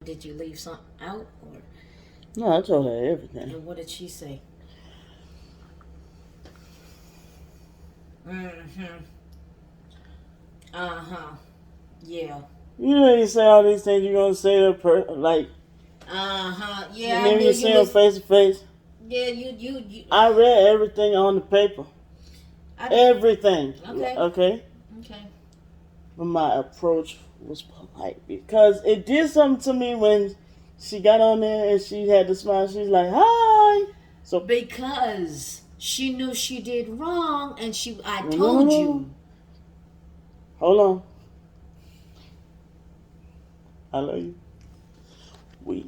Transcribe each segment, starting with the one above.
Did you leave something out, or No, I told her everything. and what did she say? Mm-hmm. Uh-huh. Yeah. You know, you say all these things you're gonna say to like Uh-huh. Yeah, I maybe knew you you see them was. face to face. Yeah, you. I read everything on the paper, I did. everything. Okay. Okay, Okay. but my approach was polite because it did something to me when she got on there and she had to smile. She's like, "Hi." So Because she knew she did wrong, and I no, no, no, told no. you. Hold on. I love you. We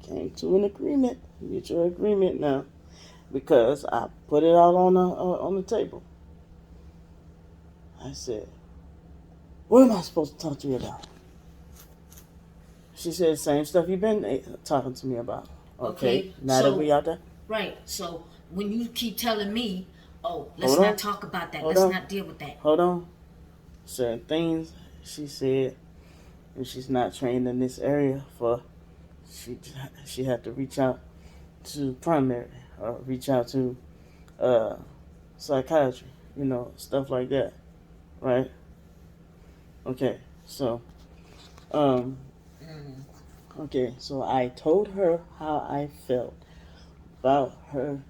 came to an agreement, mutual agreement now, because I put it out on the table. I said, "What am I supposed to talk to you about?" She said, "Same stuff you've been talking to me about." Okay, Okay. now that we So out there, right. So when you keep telling me, oh, let's hold not on, talk about that. hold Let's on, not deal with that. hold on. Certain things she said, and she's not trained in this area for. She she had to reach out to primary or reach out to uh, psychiatry, stuff like that, right? Okay, so um, Mm. okay, so I told her how I felt about her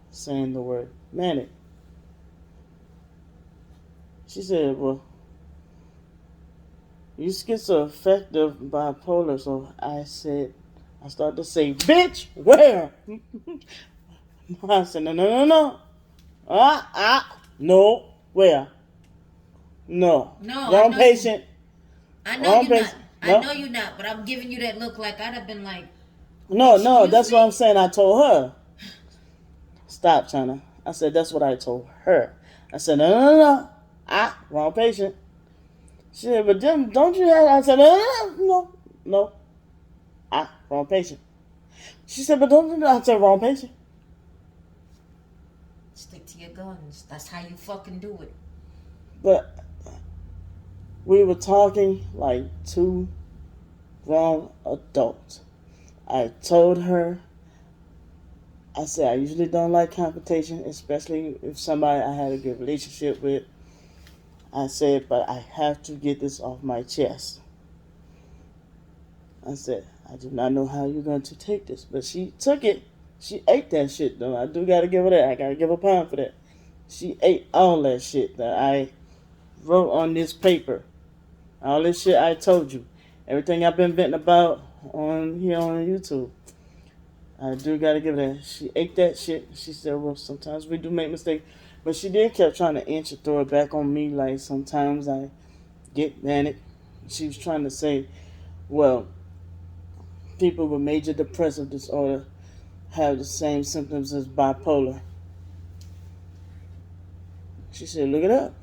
saying the word manic. She said, "Well, you schizoaffective bipolar." So I started to say, "Bitch, where?" I said, "No, no, no, no. No, where? No, No, I wrong know you. patient, I know wrong you're not. patient. I No, know you're not. But I'm giving you that look like I'd have been like, no, no. excuse That's what I'm me. saying. I told her, stop, China. I said, that's what I told her. I said, no, no, no, no. Wrong patient. She said, but then don't you have? I said, no, no, no, no, no. Wrong patient. She said, but don't you know? I said, wrong patient. Stick to your guns. That's how you fucking do it. But we were talking like two grown adults. I told her, I said, I usually don't like confrontation, especially if somebody I had a good relationship with. I said, but I have to get this off my chest. I said, I do not know how you're going to take this. But she took it. She ate that shit, though. I do got to give her that. I got to give her a pound for that. She ate all that shit that I wrote on this paper. All this shit I told you. Everything I've been venting about on here on YouTube. I do got to give her that. She ate that shit. She said, well, sometimes we do make mistakes. But she did kept trying to inch and throw it back on me. Like, sometimes I get manic. She was trying to say, well, people with major depressive disorder have the same symptoms as bipolar. She said, look it up.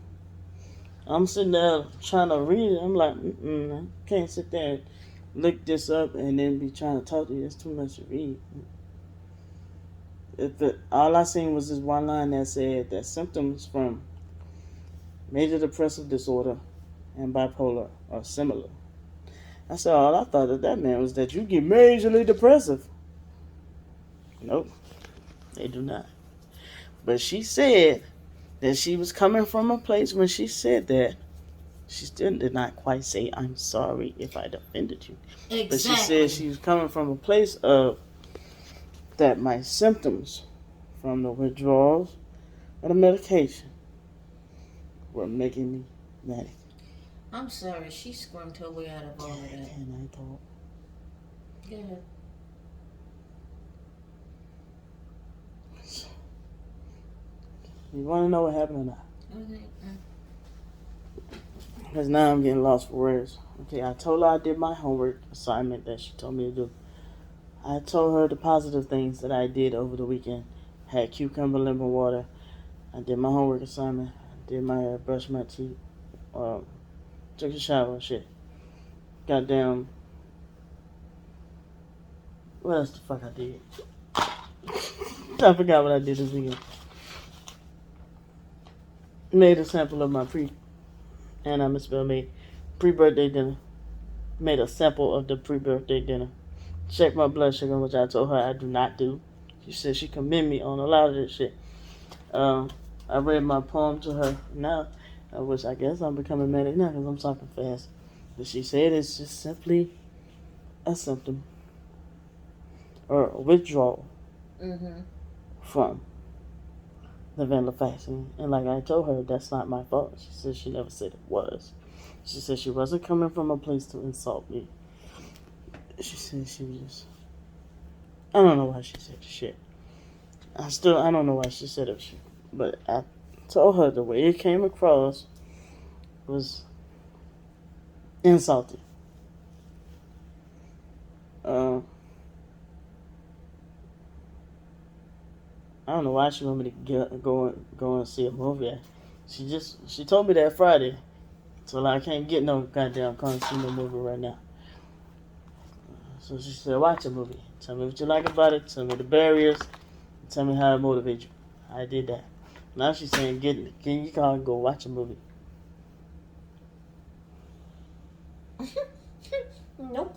I'm sitting there trying to read it. I'm like, I can't sit there and look this up and then be trying to talk to you. It's too much to read. All I seen was this one line that said that symptoms from major depressive disorder and bipolar are similar. I said, all I thought that meant was that you get majorly depressive. Nope, they do not. But she said that she was coming from a place when she said that. She still did not quite say, I'm sorry if I offended you. But she said Exactly. she was coming from a place of that my symptoms from the withdrawals of the medication were making me manic. I'm sorry. She squirmed her way out of all of that. And I thought, Go ahead. you want to know what happened or not? Okay. Because now I'm getting lost for words. Okay, I told her I did my homework assignment that she told me to do. I told her the positive things that I did over the weekend. Had cucumber lemon water. I did my homework assignment. I did my hair, brushed my teeth, um, took a shower and shit. Goddamn, what else the fuck I did? I forgot what I did this weekend. Made a sample of my and I misspelled made pre-birthday dinner. made a sample of the pre-birthday dinner. Checked my blood sugar, which I told her I do not do. She said she commend me on a lot of this shit. I read my poem to her now, which I guess I'm becoming manic now because I'm talking fast. But she said it's just simply a symptom or a withdrawal from the vanilla fashion. And like I told her, that's not my fault. She said she never said it was. She said she wasn't coming from a place to insult me. She said she was just... I don't know why she said the shit. I don't know why she said it. But I told her the way it came across was insulting. I don't know why she wanted me to go and see a movie. She told me that Friday. So I can't get no goddamn come see no movie right now. So she said, watch a movie. Tell me what you like about it. Tell me the barriers. Tell me how it motivates you. I did that. Now she's saying, can you call and go watch a movie? Nope.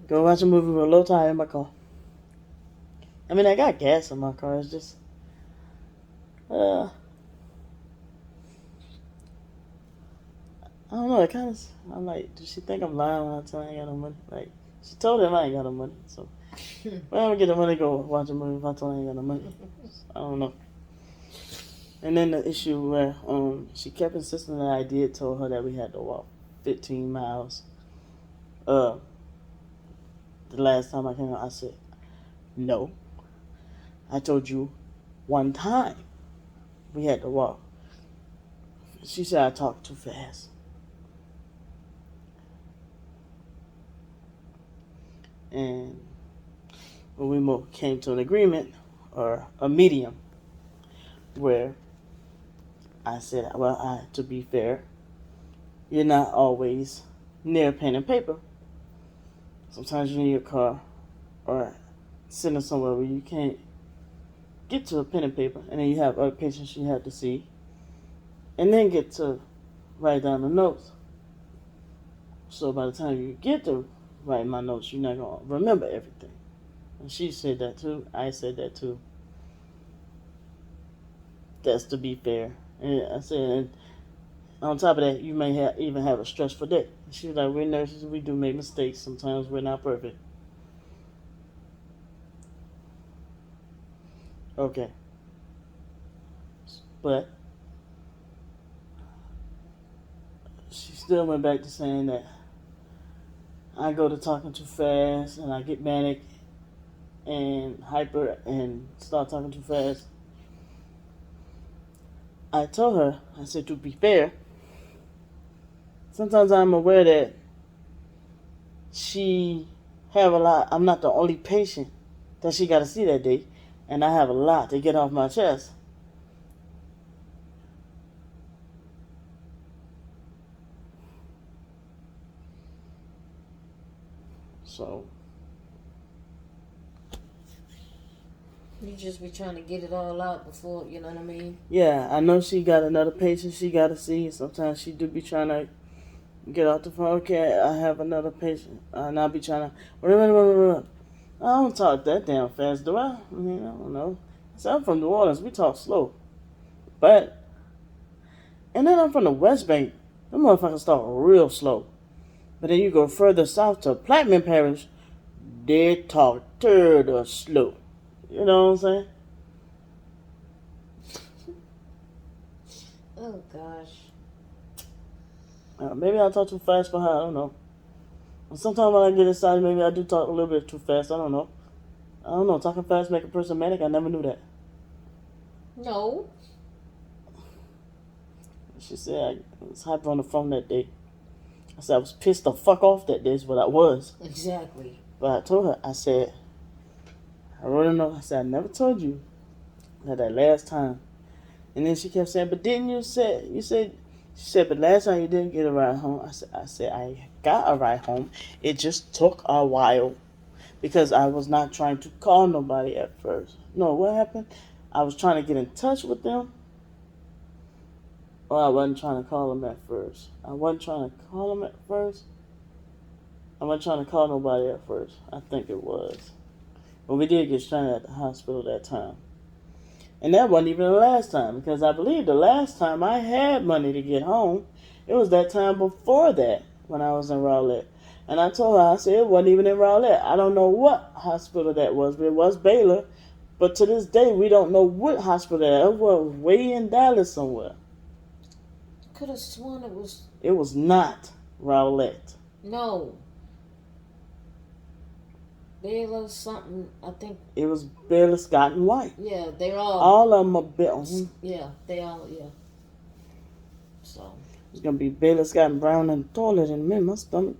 Go watch a movie with a low tire in my car. I mean, I got gas in my car. It's just, I don't know. It kind of, I'm like, does she think I'm lying when I tell her I ain't got no money? Like, she told him I ain't got no money. So, when I'm gonna get the money to go watch a movie if I told her I ain't got no money? I don't know. And then the issue where she kept insisting that I told her that we had to walk 15 miles. The last time I came out, I said, no. I told you one time we had to walk. She said I talked too fast. And when we came to an agreement, or a medium, where I said, well, to be fair, you're not always near pen and paper. Sometimes you're in your car or sitting somewhere where you can't get to a pen and paper, and then you have other patients you have to see, and then get to write down the notes. So by the time you get to write my notes, you're not going to remember everything. And she said that too. I said that too. That's to be fair. And I said, and on top of that, you may even have a stressful day. She was like, we're nurses, we do make mistakes. Sometimes we're not perfect. Okay. But she still went back to saying that I go to talking too fast and I get manic and hyper and start talking too fast. I told her, I said, to be fair, sometimes I'm aware that she have a lot. I'm not the only patient that she got to see that day, and I have a lot to get off my chest. So You just be trying to get it all out before, you know what I mean? yeah, I know she got another patient she got to see. Sometimes she do be trying to get off the phone. Okay, I have another patient, and I'll be trying to. I don't talk that damn fast, do I? I mean, I don't know. So I'm from New Orleans. We talk slow, but and then I'm from the West Bank. Them motherfuckers talk real slow. But then you go further south to Plaquemine Parish, they talk turtle slow. You know what I'm saying? Oh, gosh. Maybe I talk too fast for her. I don't know. Sometimes when I get excited, maybe I do talk a little bit too fast. I don't know. Talking fast make a person manic. I never knew that. No. She said I was hyper on the phone that day. I said I was pissed the fuck off that day is what I was. Exactly. But I told her, I said, I wrote a note. I said, I never told you that last time. And then she kept saying, but didn't you say, she said, but last time you didn't get a ride home. I said, I got a ride home. It just took a while because I was not trying to call nobody at first. No, what happened? I was trying to get in touch with them. Oh, I wasn't trying to call him at first. I wasn't trying to call him at first. I wasn't trying to call nobody at first. I think it was. But we did get stranded at the hospital that time. And that wasn't even the last time, because I believe the last time I had money to get home, it was that time before that when I was in Rowlett. And I told her, I said, it wasn't even in Rowlett. I don't know what hospital that was, but it was Baylor. But to this day, we don't know what hospital that was. It was way in Dallas somewhere. Could have sworn it was. It was not Rowlett. No. Baylor something, I think. It was Baylor, Scott, and White. Yeah, they're all. All of them are built. Yeah, they all, yeah. So. It's going to be Baylor, Scott, and Brown in the toilet in a minute. My stomach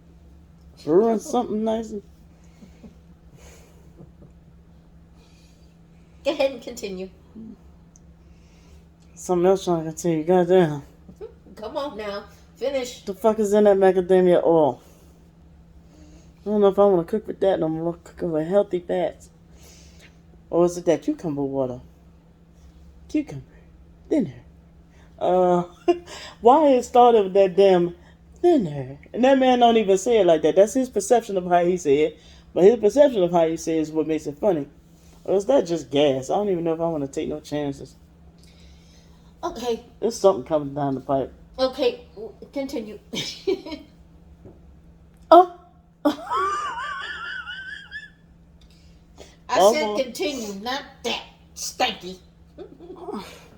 brewing something nice. Go ahead and continue. Something else trying to tell you. Goddamn. Come on now. Finish. What the fuck is in that macadamia oil? I don't know if I want to cook with that. I'm going to cook with healthy fats. Or is it that cucumber water? Cucumber. Thinner. Why it started with that damn thinner? And that man don't even say it like that. That's his perception of how he said it. But his perception of how he said it is what makes it funny. Or is that just gas? I don't even know if I want to take no chances. Okay. There's something coming down the pipe. Okay, continue. Oh. I said continue, not that. Stanky.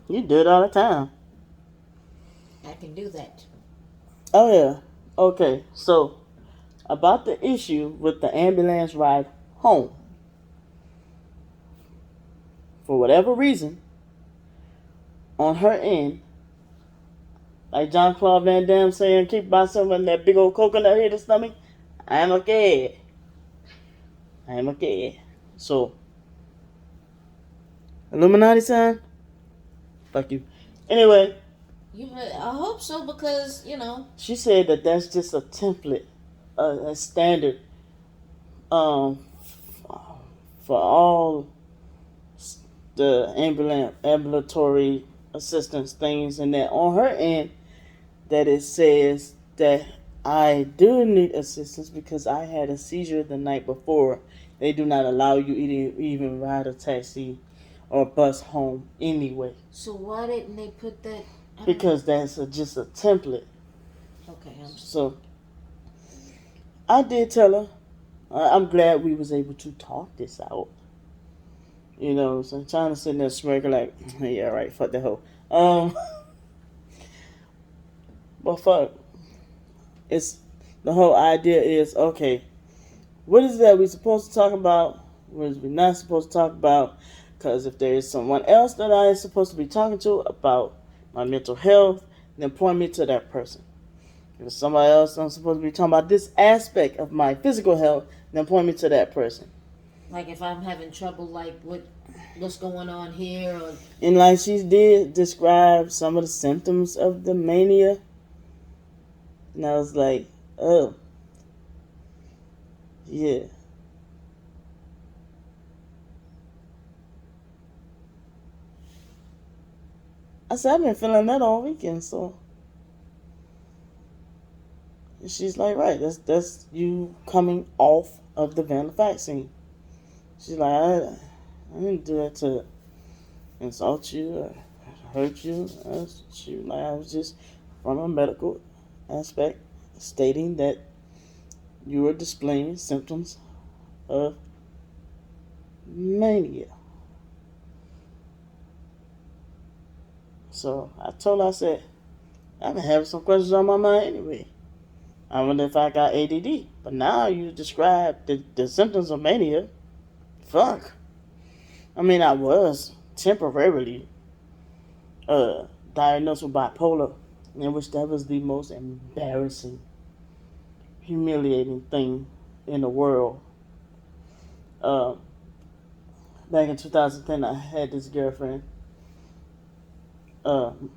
You do it all the time. I can do that. Oh, yeah. Okay, so about the issue with the ambulance ride home. For whatever reason, on her end, like Jean-Claude Van Damme saying, keep myself in that big old coconut here to stomach, I am okay. I am okay. So, Illuminati sign? Fuck you. Anyway. I hope so, because, you know. She said that that's just a template, a standard, for all the ambulatory assistance things, and that on her end, that it says that I do need assistance because I had a seizure the night before. They do not allow you to even ride a taxi or bus home anyway. So why didn't they put that? Because that's just a template. Okay. So I did tell her. I'm glad we was able to talk this out. You know, so I'm trying to sit there smirking like, yeah, right, fuck the hoe. But fuck, it's the whole idea is, okay, what is it that we supposed to talk about? What is we not supposed to talk about? Because if there is someone else that I am supposed to be talking to about my mental health, then point me to that person. If it's somebody else I'm supposed to be talking about this aspect of my physical health, then point me to that person. Like if I'm having trouble, like what's going on here, or... And like she did describe some of the symptoms of the mania, and I was like, oh, yeah. I said, I've been feeling that all weekend, so. And she's like, right, that's you coming off of the Vanna vaccine. She's like, I didn't do that to insult you or hurt you. She was like, I was just from a medical aspect stating that you were displaying symptoms of mania. So I told her, I said, I've been having some questions on my mind anyway. I wonder if I got ADD. But now you describe the symptoms of mania. Fuck. I mean, I was temporarily diagnosed with bipolar, in which that was the most embarrassing, humiliating thing in the world. Back in 2010, I had this girlfriend, and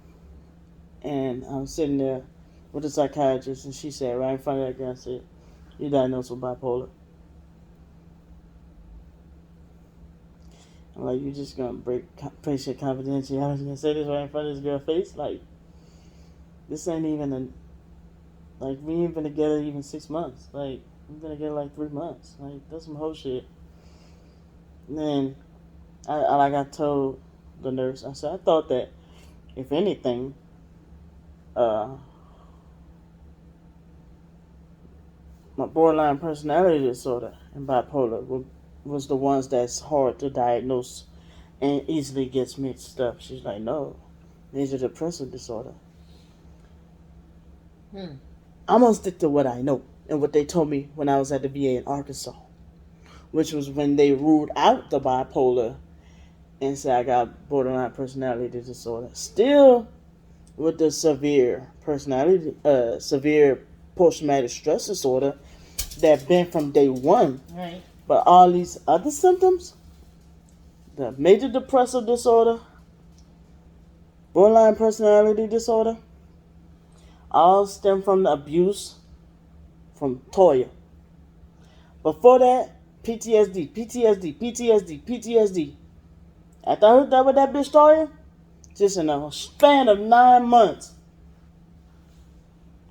I was sitting there with a psychiatrist, and she said right in front of that girl, said, "You're diagnosed with bipolar." I'm like, you just gonna break patient confidentiality and say this right in front of this girl's face? Like, this ain't even we ain't been together even 6 months. Like, we've been together like 3 months. Like, that's some whole shit. And then, I told the nurse, I said, I thought that, if anything, my borderline personality disorder and bipolar was the ones that's hard to diagnose and easily gets mixed up. She's like, no, these are depressive disorder. I'm gonna stick to what I know and what they told me when I was at the VA in Arkansas, which was when they ruled out the bipolar and said I got borderline personality disorder. Still with the severe post-traumatic stress disorder that been from day one. Right. But all these other symptoms, the major depressive disorder, borderline personality disorder, all stem from the abuse from Toya. Before that, PTSD. After I heard that with that bitch Toya, just in a span of 9 months,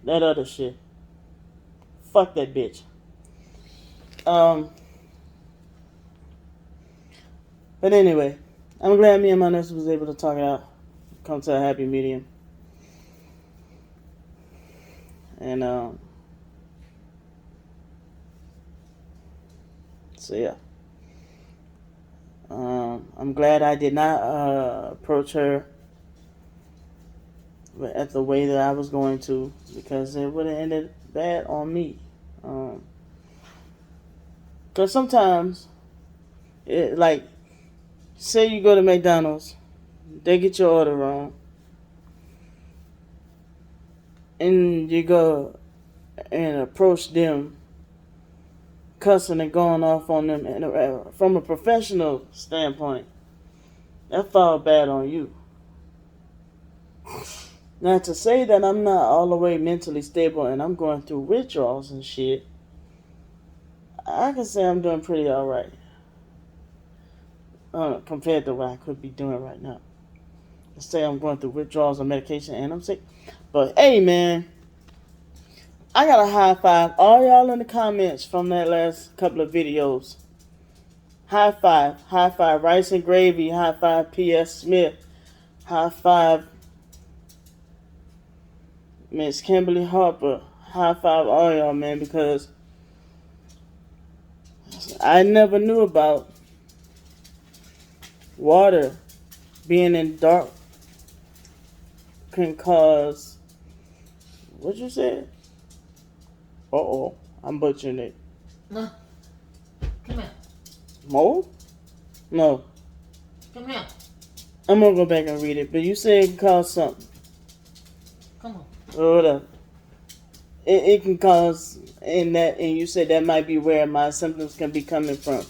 that other shit. Fuck that bitch. But anyway, I'm glad me and my nurse was able to talk it out, come to a happy medium. And so yeah, I'm glad I did not approach her at the way that I was going to, because it would have ended bad on me. Because sometimes, like, say you go to McDonald's, they get your order wrong, and you go and approach them cussing and going off on them, and from a professional standpoint, that fall bad on you. Now, to say that I'm not all the way mentally stable and I'm going through withdrawals and shit, I can say I'm doing pretty alright compared to what I could be doing right now. Let's say I'm going through withdrawals of medication and I'm sick. But hey, man, I got to high five all y'all in the comments from that last couple of videos. High five, Rice and Gravy, high five, P.S. Smith, high five, Miss Kimberly Harper, high five all y'all, man, because I never knew about water being in dark can cause, what you said? I'm butchering it. No. Come here. Mold? No. Come here. I'm gonna go back and read it, but you said it can cause something. Come on. Or whatever. It can cause, and you said that might be where my symptoms can be coming from.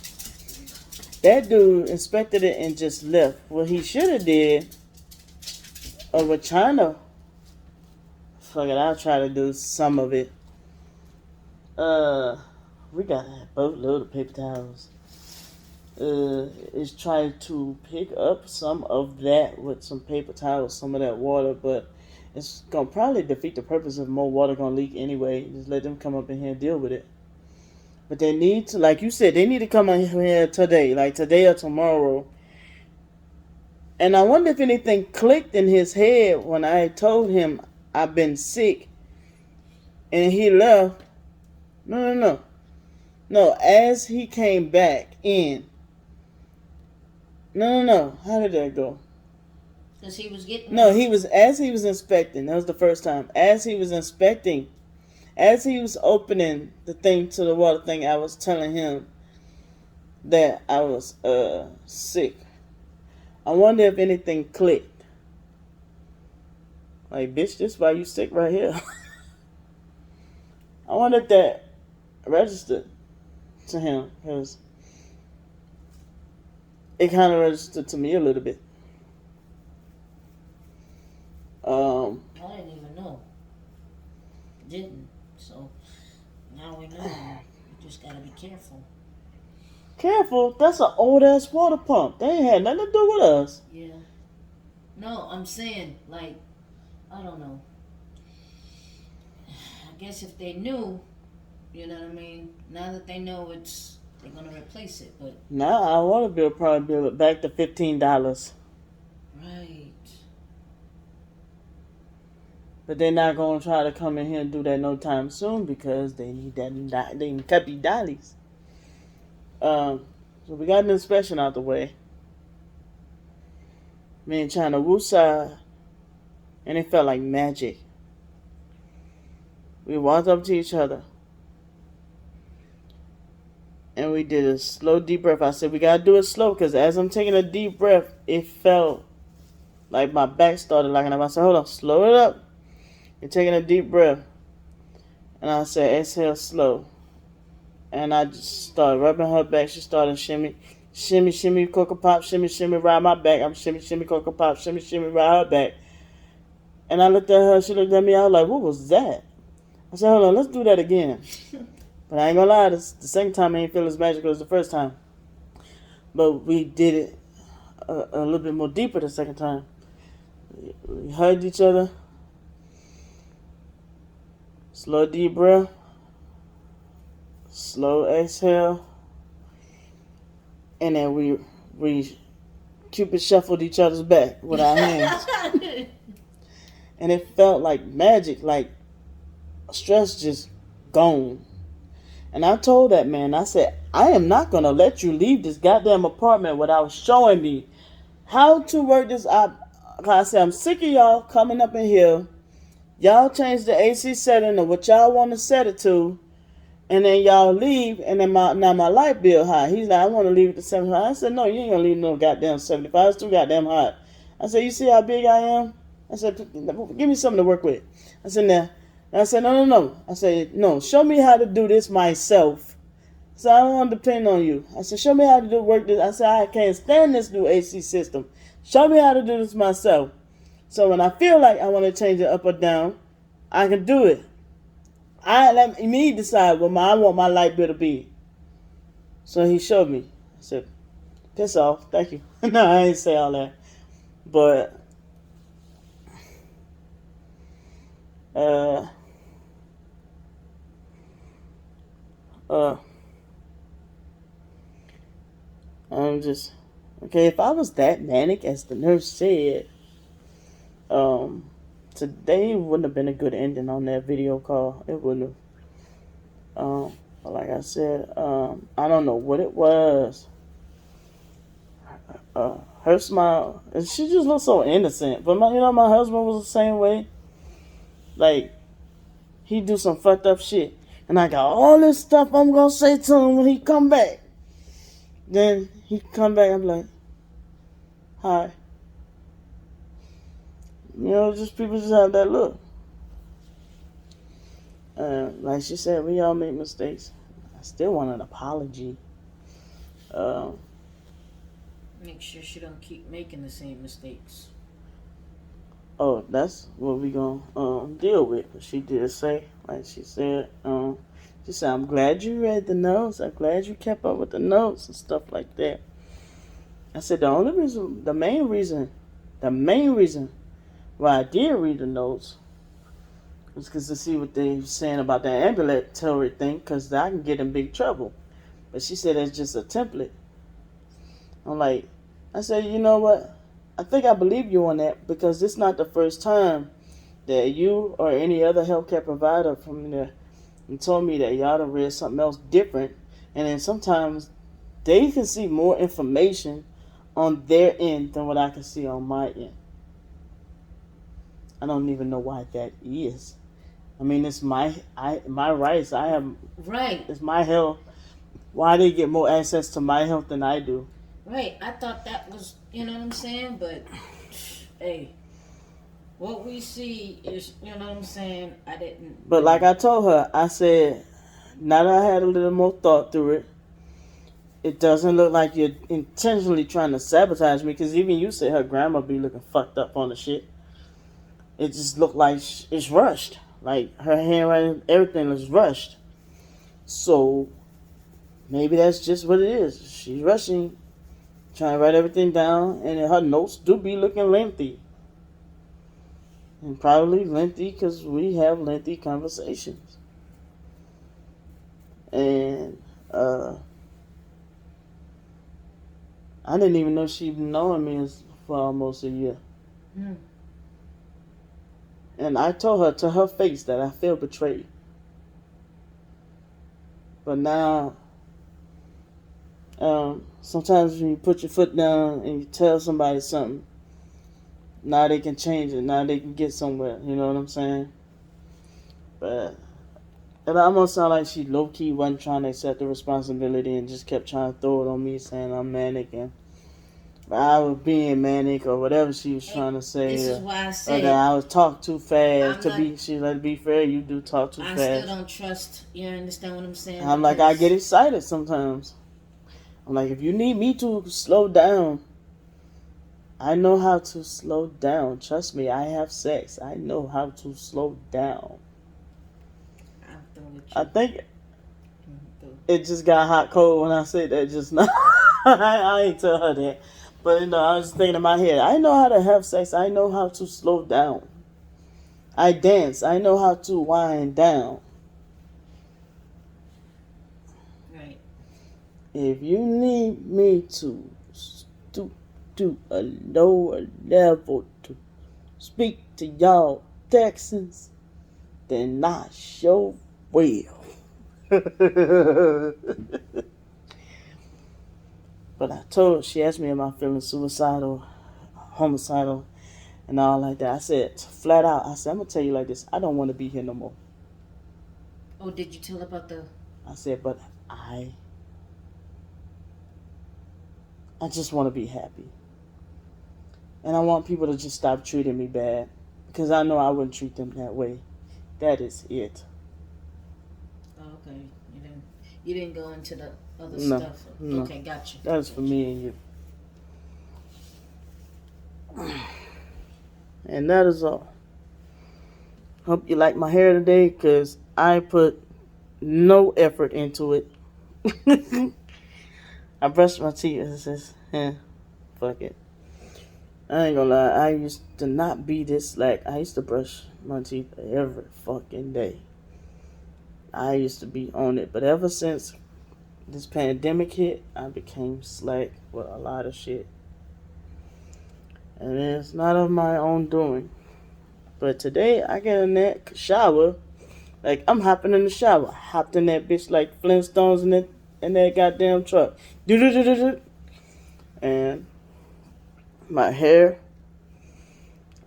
That dude inspected it and just left. What he should have did, or what China, fuck it, I'll try to do some of it. We got a boatload of paper towels. Is try to pick up some of that with some paper towels, some of that water, but it's gonna probably defeat the purpose of more water gonna leak anyway. Just let them come up in here and deal with it. But they need to, like you said, they need to come in here today, like today or tomorrow. And I wonder if anything clicked in his head when I told him I've been sick and he left. No, as he came back in. No. How did that go? Because he was getting... No, as he was inspecting. That was the first time. As he was inspecting, as he was opening the thing to the water thing, I was telling him that I was sick. I wonder if anything clicked. Like, bitch, this is why you sick right here. I wonder if that registered to him, because it kind of registered to me a little bit. I didn't even know. Didn't. So now we know. You just gotta be careful. Careful? That's an old ass water pump. They ain't had nothing to do with us. Yeah. No, I'm saying, like, I don't know. guess if they knew, you know what I mean. Now that they know they're gonna replace it, but Now our water bill probably bill back to $15. right. But they're not gonna try to come in here and do that no time soon because they need they need cuppy dollies. So we got an inspection out the way. Me and China woosah, and it felt like magic. We walked up to each other, and we did a slow, deep breath. I said, we gotta do it slow, because as I'm taking a deep breath, it felt like my back started locking up. I said, hold on, slow it up. You're taking a deep breath. And I said, exhale slow. And I just started rubbing her back. She started shimmy, cocoa pop, shimmy, ride my back. I'm shimmy, cocoa pop, shimmy, ride her back. And I looked at her, she looked at me, I was like, what was that? I said, hold on, let's do that again. But I ain't gonna lie, the second time I ain't feel as magical as the first time. But we did it a little bit more deeper the second time. We hugged each other. Slow deep breath. Slow exhale. And then we Cupid shuffled each other's back with our hands. And it felt like magic, like stress just gone. And I told that man, I said, I am not going to let you leave this goddamn apartment without showing me how to work this out. I said, I'm sick of y'all coming up in here. Y'all change the AC setting to what y'all want to set it to. And then y'all leave, and then my light bill high. He's like, I want to leave it to 75. I said, no, you ain't going to leave no goddamn 75. It's too goddamn hot. I said, you see how big I am? I said, give me something to work with. I said, nah. And I said, no. I said, no, show me how to do this myself. So I don't want to depend on you. I said, show me how to work this. I said, I can't stand this new AC system. Show me how to do this myself. So when I feel like I want to change it up or down, I can do it. I let me decide what I want my light bill to be. So he showed me. I said, piss off. Thank you. No, I ain't say all that. But I'm just okay. If I was that manic as the nurse said, today wouldn't have been a good ending on that video call. It wouldn't have. But like I said, I don't know what it was. Her smile, and she just looked so innocent. But my husband was the same way. Like, he do some fucked up shit, and I got all this stuff I'm gonna say to him when he come back. Then he come back, I'm like, hi. Just people just have that look. Like she said, we all make mistakes. I still want an apology. Make sure she don't keep making the same mistakes. Oh, that's what we gonna deal with. She did say, like she said, I'm glad you read the notes. I'm glad you kept up with the notes and stuff like that. I said the main reason why I did read the notes was because to see what they were saying about that ambulatory thing, because I can get in big trouble. But she said it's just a template. I said, you know what? I think I believe you on that, because it's not the first time that you or any other healthcare provider from there told me that y'all done read something else different. And then sometimes they can see more information on their end than what I can see on my end. I don't even know why that is. I mean, it's my rights. I have right. It's my health. Why they get more access to my health than I do? Right. I thought that was, you know what I'm saying? But hey, what we see is, you know what I'm saying? I didn't. But like I told her, I said, now that I had a little more thought through it, it doesn't look like you're intentionally trying to sabotage me, because even you said her grandma be looking fucked up on the shit. It just looked like it's rushed. Like her handwriting, everything is rushed. So maybe that's just what it is. She's rushing, trying to write everything down, and her notes do be looking lengthy. And probably lengthy because we have lengthy conversations. And I didn't even know she'd been knowing me for almost a year. Mm. And I told her to her face that I felt betrayed. But now, sometimes when you put your foot down and you tell somebody something, now they can change it. Now they can get somewhere. You know what I'm saying? But it almost sounded like she low-key wasn't trying to accept the responsibility and just kept trying to throw it on me, saying I'm manic and I was being manic or whatever she was trying to say. This is why I Or said that I was talk too fast. I'm not- She let it be fair. You do talk too I fast. still don't trust. You understand what I'm saying? I'm like, I get excited sometimes. I'm like, if you need me to slow down, I know how to slow down. Trust me, I have sex. I know how to slow down. I'm through with you. I think it just got hot cold when I said that just now. I ain't tell her that. But I was thinking in my head, I know how to have sex. I know how to slow down. I dance. I know how to wind down. Right. If you need me to stoop to a lower level to speak to y'all Texans, then I sure will. But I told her, she asked me, am I feeling suicidal, homicidal, and all like that. I said, flat out, I said, I'm going to tell you like this. I don't want to be here no more. Oh, did you tell her about the... I said, but I just want to be happy. And I want people to just stop treating me bad. Because I know I wouldn't treat them that way. That is it. Oh, okay. You didn't go into the other No, stuff. no. Okay, gotcha. That is for me and you. And that is all. Hope you like my hair today, because I put no effort into it. I brushed my teeth and says, fuck it. I ain't gonna lie, I used to not be this slack. I used to brush my teeth every fucking day. I used to be on it. But ever since this pandemic hit, I became slack with a lot of shit. And it's not of my own doing. But today, I get in that shower. Like, I'm hopping in the shower. I hopped in that bitch like Flintstones in that goddamn truck. Do-do-do-do-do. And my hair,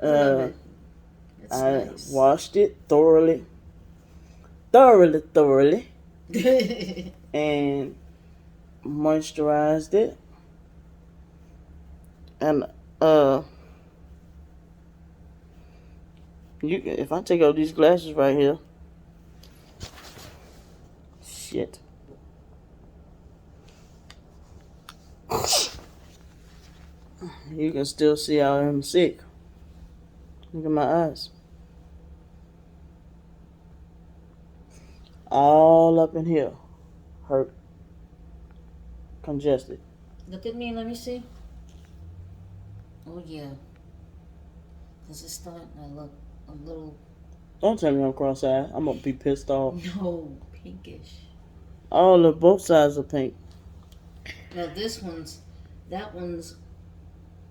It's I nice. washed it thoroughly. And moisturized it. And if I take out these glasses right here, shit. You can still see I am sick. Look at my eyes. All up in here. Hurt. Congested. Look at me, let me see. Oh, yeah. Because it's starting to look a little... Don't tell me I'm cross-eyed. I'm going to be pissed off. No, pinkish. All of both sides are pink. No, that one's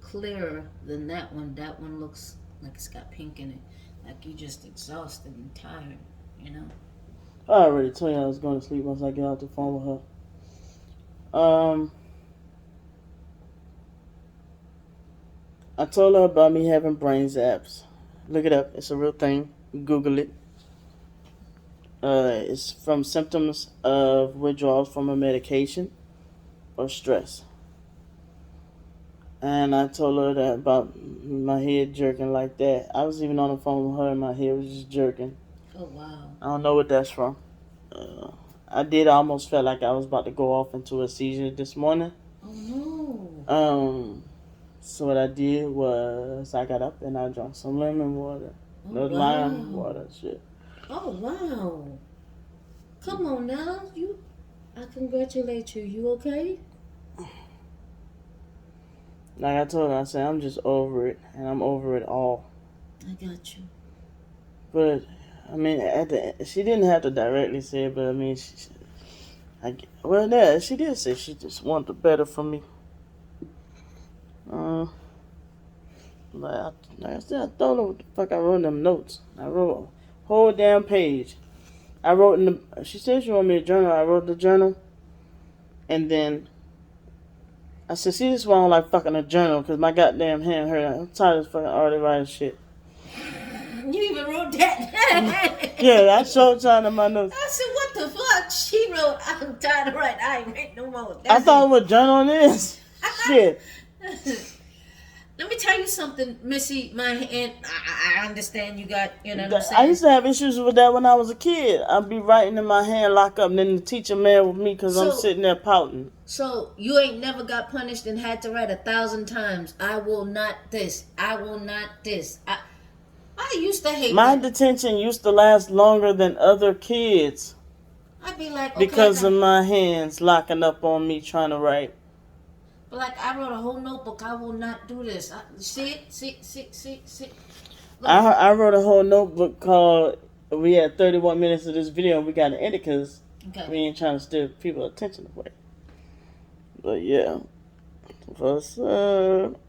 clearer than that one. That one looks like it's got pink in it. Like you just exhausted and tired, you know? I already told you I was going to sleep once I get off the phone with her. I told her about me having brain zaps. Look it up. It's a real thing. Google it. It's from symptoms of withdrawals from a medication or stress. And I told her that about my head jerking like that. I was even on the phone with her and my head was just jerking. Oh, wow. I don't know what that's from. I did almost feel like I was about to go off into a seizure this morning. Oh, no. So what I did was I got up and I drank some lemon water. Oh, wow. Lime water shit. Oh, wow. Come on now. I congratulate you. You okay? Like I told her, I said, I'm just over it. And I'm over it all. I got you. But I mean, she didn't have to directly say it, but I mean, she did say she just wanted the better for me. Like I said, I don't know what the fuck I wrote in them notes. I wrote a whole damn page. I wrote in the. She said she wanted me to journal. I wrote the journal, and then I said, "See, this is why I don't like fucking a journal, because my goddamn hand hurt. I'm tired of fucking already writing shit." You even wrote that? Yeah, I showed time in my notes. I said, what the fuck? She wrote, I'm tired of writing. I ain't writing no more. I thought what journaling is. Shit. Let me tell you something, Missy. My hand, I understand you got, you know what I'm saying? I used to have issues with that when I was a kid. I'd be writing in my hand, lock up, and then the teacher mad with me because I'm sitting there pouting. So you ain't never got punished and had to write 1,000 times, I will not this, I will not this. I used to hate my that. detention used to last longer than other kids. I'd be like, okay, because of my hands locking up on me trying to write. But like, I wrote a whole notebook. I will not do this. See. I wrote a whole notebook called. We had 31 minutes of this video and we got to edit because we ain't trying to steer people's attention away. But yeah, what's up?